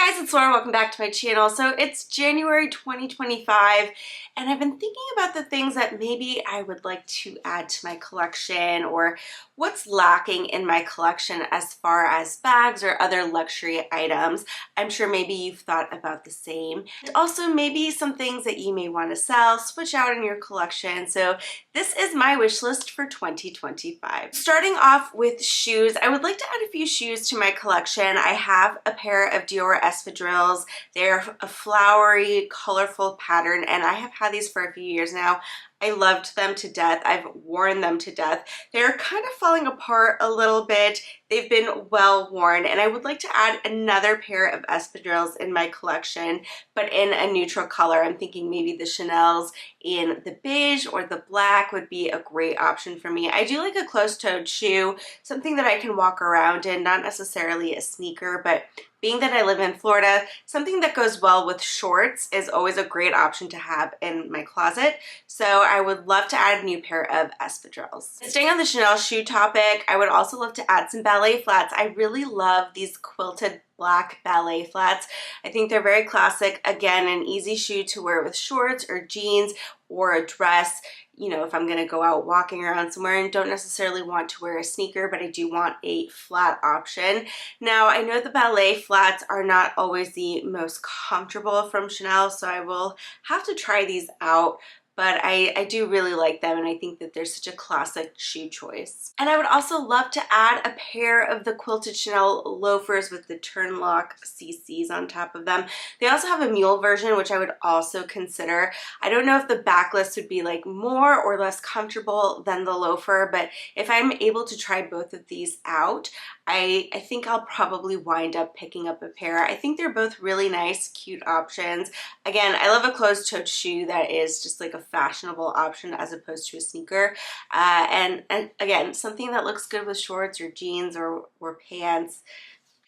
Hey guys, it's Laura. Welcome back to my channel. So it's January 2025 and I've been thinking about the things that maybe I would like to add to my collection or what's lacking in my collection as far as bags or other luxury items. I'm sure maybe you've thought about the same. And also maybe some things that you may want to sell, switch out in your collection. So this is my wish list for 2025. Starting off with shoes, I would like to add a few shoes to my collection. I have a pair of Dior espadrilles. They're a flowery, colorful pattern, and I have had these for a few years now. I loved them to death. I've worn them to death. They're kind of falling apart a little bit. They've been well worn, and I would like to add another pair of espadrilles in my collection, but in a neutral color. I'm thinking maybe the Chanel's in the beige or the black would be a great option for me. I do like a closed-toed shoe, something that I can walk around in, not necessarily a sneaker, but being that I live in Florida, something that goes well with shorts is always a great option to have in my closet. So I would love to add a new pair of espadrilles. Staying on the Chanel shoe topic, I would also love to add some ballet flats. I really love these quilted black ballet flats. I think they're very classic. Again, an easy shoe to wear with shorts or jeans or a dress. You know, if I'm gonna go out walking around somewhere and don't necessarily want to wear a sneaker, but I do want a flat option. Now, I know the ballet flats are not always the most comfortable from Chanel, so I will have to try these out. But I do really like them, and I think that they're such a classic shoe choice. And I would also love to add a pair of the quilted Chanel loafers with the turn lock CCs on top of them. They also have a mule version, which I would also consider. I don't know if the backless would be like more or less comfortable than the loafer, but if I'm able to try both of these out, I think I'll probably wind up picking up a pair. I think they're both really nice, cute options. Again, I love a closed-toed shoe that is just like a fashionable option as opposed to a sneaker. And again, something that looks good with shorts or jeans or pants.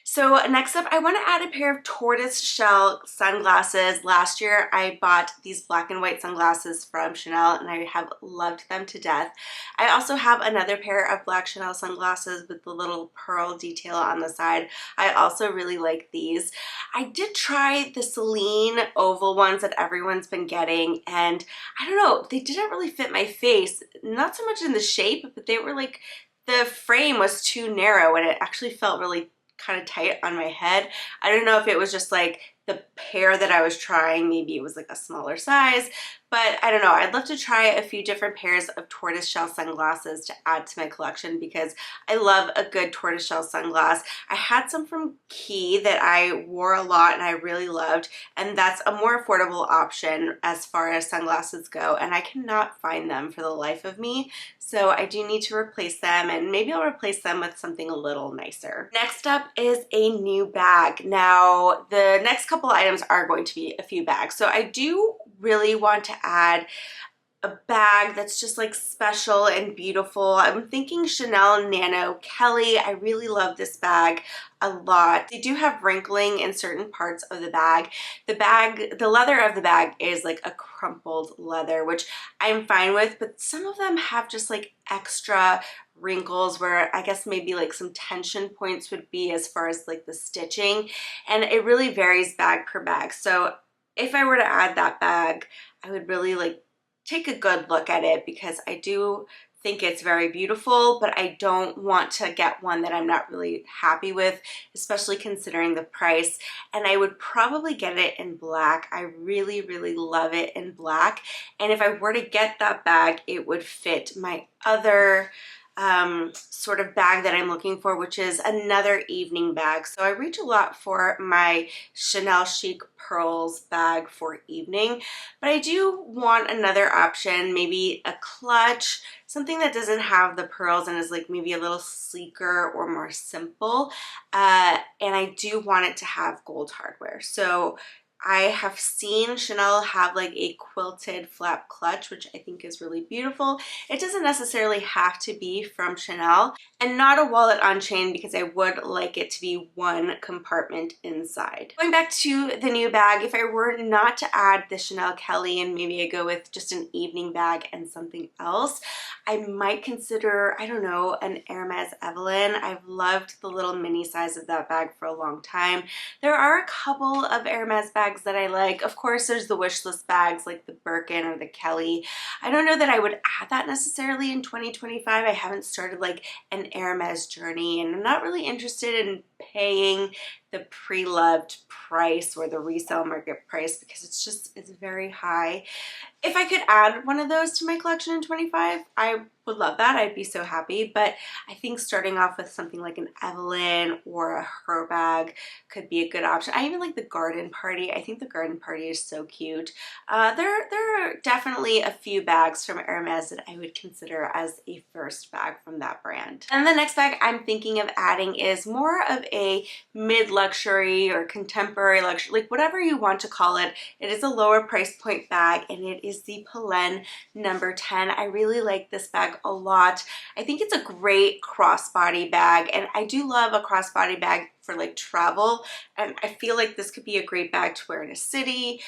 So next up, I want to add a pair of tortoise shell sunglasses. Last year, I bought these black and white sunglasses from Chanel, and I have loved them to death. I also have another pair of black Chanel sunglasses with the little pearl detail on the side. I also really like these. I did try the Celine oval ones that everyone's been getting, and I don't know, they didn't really fit my face. Not so much in the shape, but they were like, the frame was too narrow, and it actually felt really kind of tight on my head. I don't know if it was just like the pair that I was trying, maybe it was like a smaller size, but I don't know. I'd love to try a few different pairs of tortoiseshell sunglasses to add to my collection because I love a good tortoiseshell sunglass. I had some from Key that I wore a lot and I really loved, and that's a more affordable option as far as sunglasses go, and I cannot find them for the life of me. So I do need to replace them, and maybe I'll replace them with something a little nicer. Next up is a new bag. Now, the next couple items are going to be a few bags. So I do really want to add a bag that's just like special and beautiful. I'm thinking Chanel Nano Kelly. I really love this bag a lot. They do have wrinkling in certain parts of the bag. The leather of the bag is like a crumpled leather, which I'm fine with, but some of them have just like extra wrinkles where I guess maybe like some tension points would be as far as like the stitching, and it really varies bag per bag. So if I were to add that bag, I would really like take a good look at it because I do think it's very beautiful, but I don't want to get one that I'm not really happy with, especially considering the price. And I would probably get it in black. I really, really love it in black. And if I were to get that bag, it would fit my other sort of bag that I'm looking for, which is another evening bag. So I reach a lot for my Chanel Chic Pearls bag for evening, but I do want another option, maybe a clutch, something that doesn't have the pearls and is like maybe a little sleeker or more simple. And I do want it to have gold hardware. So I have seen Chanel have like a quilted flap clutch, which I think is really beautiful. It doesn't necessarily have to be from Chanel, and not a wallet on chain because I would like it to be one compartment inside. Going back to the new bag, if I were not to add the Chanel Kelly and maybe I go with just an evening bag and something else, I might consider, I don't know, an Hermes Evelyn. I've loved the little mini size of that bag for a long time. There are a couple of Hermes bags that I like. Of course, there's the wish list bags like the Birkin or the Kelly. I don't know that I would add that necessarily in 2025. I haven't started like an Hermes journey, and I'm not really interested in paying the pre-loved price or the resale market price because it's very high. If I could add one of those to my collection in 25, I would love that. I'd be so happy. But I think starting off with something like an Evelyn or a Her bag could be a good option. I even like the Garden Party. I think the Garden Party is so cute. There are definitely a few bags from Hermes that I would consider as a first bag from that brand. And the next bag I'm thinking of adding is more of a mid-luxury or contemporary luxury, like whatever you want to call it. It is a lower price point bag, and it is the Pelen number 10. I really like this bag a lot. I think it's a great crossbody bag, and I do love a crossbody bag for like travel, and I feel like this could be a great bag to wear in a city,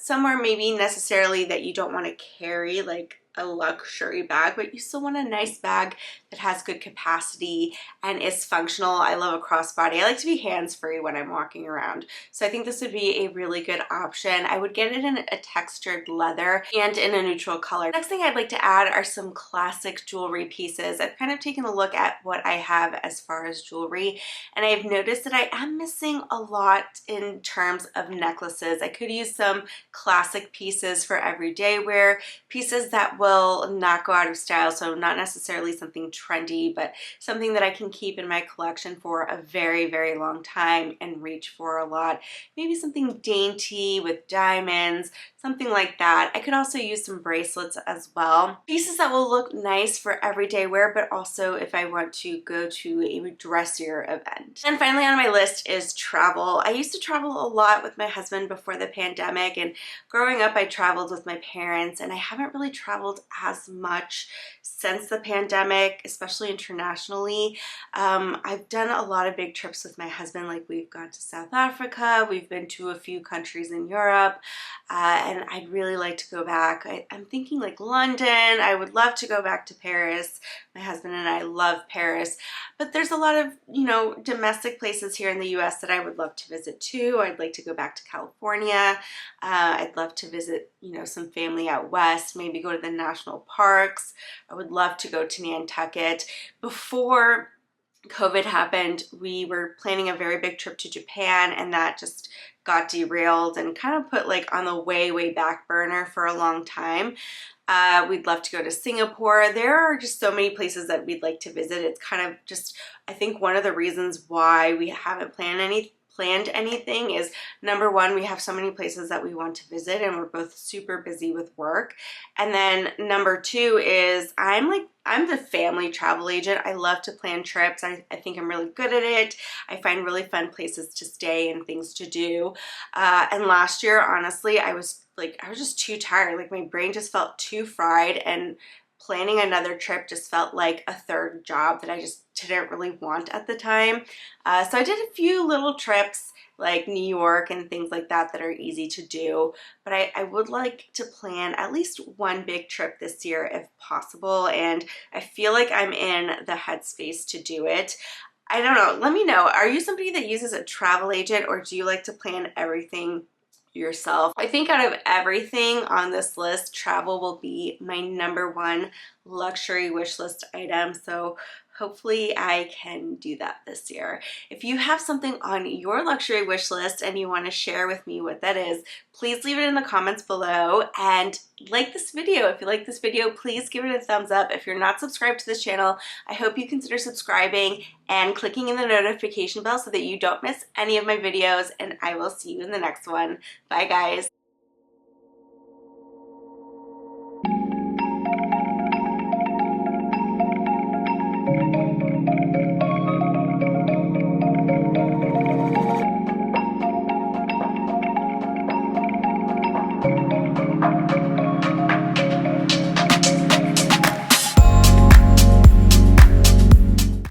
somewhere maybe necessarily that you don't want to carry like a luxury bag, but you still want a nice bag that has good capacity and is functional. I love a crossbody. I like to be hands-free when I'm walking around, so I think this would be a really good option. I would get it in a textured leather and in a neutral color. Next thing I'd like to add are some classic jewelry pieces. I've kind of taken a look at what I have as far as jewelry, and I've noticed that I am missing a lot in terms of necklaces. I could use some classic pieces for everyday wear, pieces that will not go out of style, so not necessarily something trendy, but something that I can keep in my collection for a very, very long time and reach for a lot. Maybe something dainty with diamonds, something like that. I could also use some bracelets as well. Pieces that will look nice for everyday wear, but also if I want to go to a dressier event. And finally on my list is travel. I used to travel a lot with my husband before the pandemic, and growing up I traveled with my parents, and I haven't really traveled as much since the pandemic, especially internationally. I've done a lot of big trips with my husband, like we've gone to South Africa, we've been to a few countries in Europe, and I'd really like to go back. I'm thinking like London. I would love to go back to Paris. My husband and I love Paris, but there's a lot of, you know, domestic places here in the US that I would love to visit too. I'd like to go back to California. I'd love to visit, you know, some family out west, maybe go to the national parks. I would love to go to Nantucket. Before COVID happened, we were planning a very big trip to Japan, and that just got derailed and kind of put like on the way back burner for a long time. We'd love to go to Singapore. There are just so many places that we'd like to visit. It's kind of just, I think one of the reasons why we haven't planned anything is, number one, we have so many places that we want to visit and we're both super busy with work. And then number two is I'm the family travel agent. I love to plan trips. I think I'm really good at it. I find really fun places to stay and things to do. And last year, honestly, I was just too tired. Like my brain just felt too fried, and planning another trip just felt like a third job that I just didn't really want at the time. So I did a few little trips like New York and things like that that are easy to do, but I would like to plan at least one big trip this year if possible, and I feel like I'm in the headspace to do it. I don't know. Let me know. Are you somebody that uses a travel agent, or do you like to plan everything yourself? I think out of everything on this list, travel will be my number one luxury wish list item. So hopefully I can do that this year. If you have something on your luxury wish list and you want to share with me what that is, please leave it in the comments below and like this video. If you like this video, please give it a thumbs up. If you're not subscribed to this channel, I hope you consider subscribing and clicking in the notification bell so that you don't miss any of my videos, and I will see you in the next one. Bye guys.